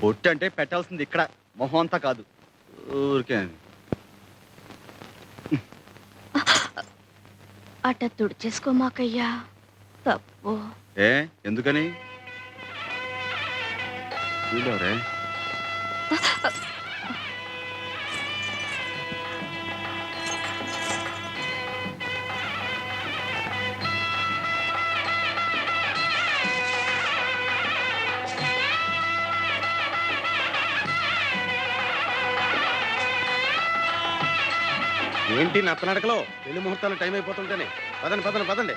బొట్టు అంటే పెట్టాల్సింది ఇక్కడ, మొహం అంతా కాదు. ఊరికే అట్ట తుడిచేసుకోమాకయ్యా, తప్పు. ఏ ఎందుకని? వీళ్ళెవరే? ఏంటి నత్తనడకలో పెళ్లి ముహూర్తాలు టైం అయిపోతుంటేనే? పదండి పదండి పదండి.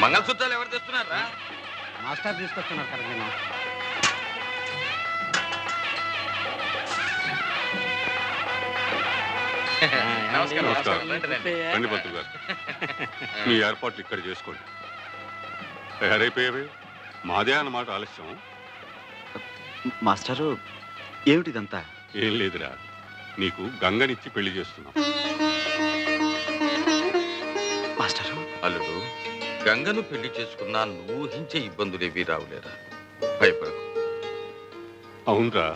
మంగళసూత్రాలు ఎవరు తెస్తున్నారా? మాస్టర్ తీసుకొస్తున్నారు కదా. నేను నమస్కారం. రండి పంతులు గారు, మీ ఏర్పాట్లు ఇక్కడ చేసుకోండి. తయారైపోయావే, మాదే అన్నమాట ఆలస్యం. మాస్టరు ఏమిటిదంతా? ఏం లేదురా, నీకు గంగనిచ్చి పెళ్లి చేస్తున్నాం. మాస్టరు, అల్లుడు, గంగను పెళ్లి చేసుకున్నా నువ్వు ఊహించే ఇబ్బందులేవి రావులేరా, భయపడకు. అవునరా,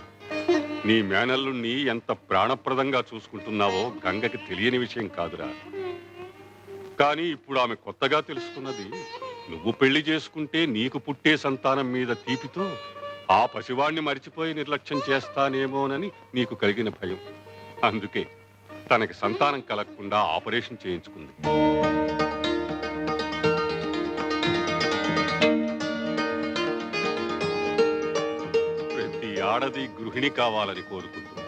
నీ మేనల్లుణ్ణి ఎంత ప్రాణప్రదంగా చూసుకుంటున్నావో గంగకి తెలియని విషయం కాదురా. కానీ ఇప్పుడు ఆమె కొత్తగా తెలుసుకున్నది, నువ్వు పెళ్లి చేసుకుంటే నీకు పుట్టే సంతానం మీద తీపితో ఆ పసివాణ్ణి మరిచిపోయి నిర్లక్ష్యం చేస్తానేమోనని నీకు కలిగిన భయం. అందుకే తనకి సంతానం కలగకుండా ఆపరేషన్ చేయించుకుంది. ప్రతి ఆడది గృహిణి కావాలని కోరుకుంటుంది.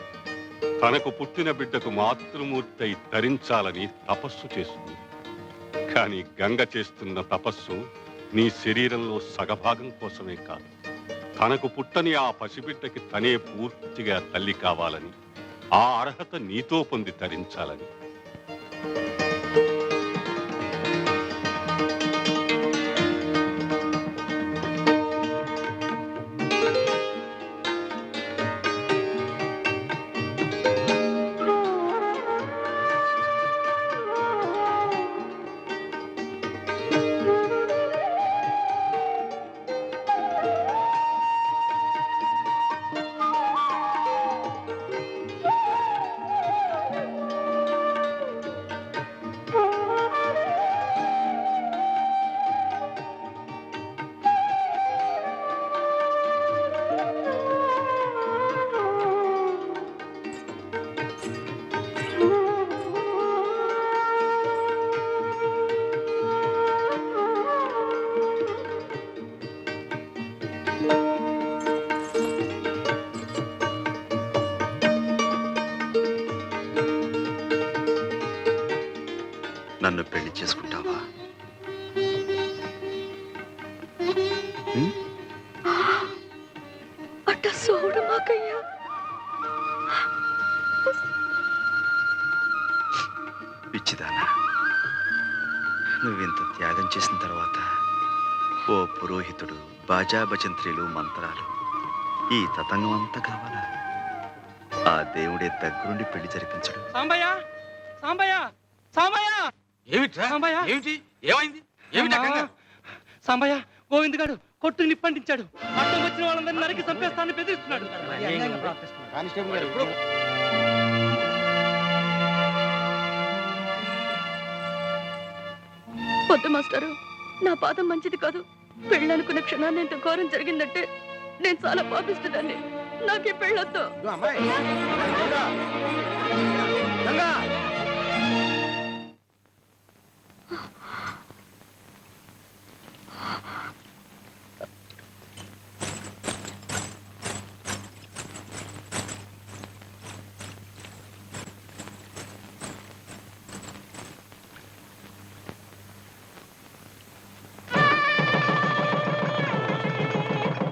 తనకు పుట్టిన బిడ్డకు మాతృమూర్తి అయి తరించాలని తపస్సు చేస్తుంది. కానీ గంగ చేస్తున్న తపస్సు నీ శరీరంలో సగభాగం కోసమే కాదు, తనకు పుట్టని ఆ పసిబిడ్డకి తనే పూర్తిగా తల్లి కావాలని, ఆ అర్హత నీతో పొంది తరించాలని. నన్ను పెళ్లి చేసుకుంటావా? అట్ట సోడు మాకయ్యా. పిచ్చిదానా, నువ్వింత త్యాగం చేసిన తర్వాత ఓ పురోహితుడు, బాజా భజంత్రీలు, మంత్రాలు, ఈ తతంగం అంతా కావాలా? ఆ దేవుడే దగ్గరుండి పెళ్లి జరిపించడు. సాంబయ్య, సాంబయ్య, సాంబయ్య, ఏమిట్రా? సాంబయ్య, ఏమిటి? ఏమైంది? ఏమిటా కంగారు? సాంబయ్య, గోవింద్ గారు కొట్టు నిప్పంటించాడు. అడ్డం వచ్చిన వాళ్ళందరినీ నరికి చంపేస్తానని బెదిరిస్తున్నాడు. కానిస్టేబుల్ గారు ఇప్పుడు వద్దు మాస్టారు, నా పాదం మంచిది కాదు. పెళ్ళనుకున్న క్షణాన్ని ఇంత ఘోరం జరిగిందంటే నేను చాలా పాపిస్తున్నాను. నాకే పెళ్ళొద్దు. అమ్మాయి గంగా.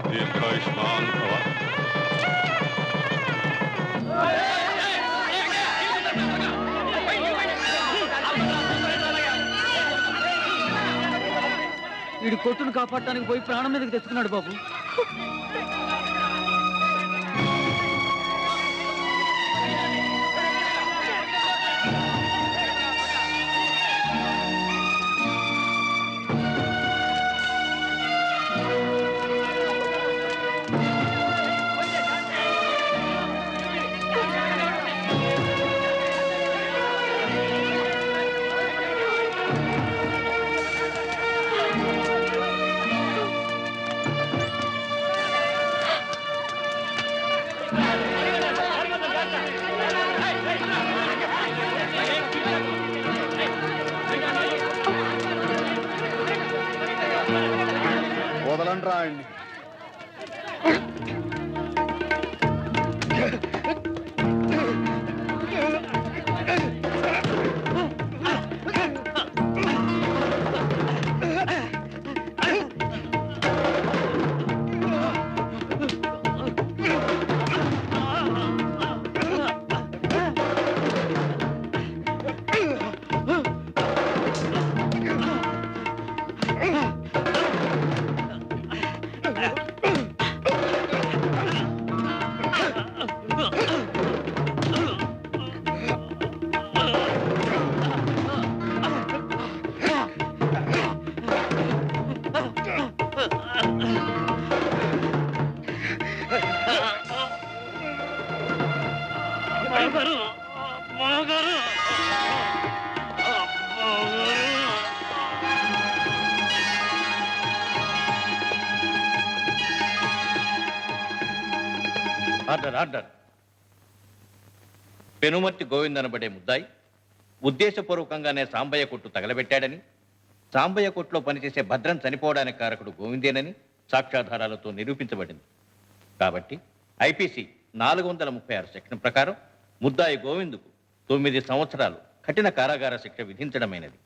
దీర్ఘాయుష్మాన్ భవ. వీడి కొట్టును కాపాడటానికి పోయి ప్రాణం మీదకి తెచ్చుకున్నాడు బాబు. వాడిని. Order order. పెనుమర్తి గోవింద్ అనబడే ముద్దాయి ఉద్దేశపూర్వకంగానే సాంబయ్య కొట్టు తగలబెట్టాడని, సాంబయ్య కొట్టులో పనిచేసే భద్రం చనిపోవడానికి కారకుడు గోవిందేనని సాక్ష్యాధారాలతో నిరూపించబడింది. కాబట్టి ఐపీసీ 436 సెక్షన్ ప్రకారం ముద్దాయి గోవిందుకు 9 సంవత్సరాలు కఠిన కారాగార శిక్ష విధించడమైనది.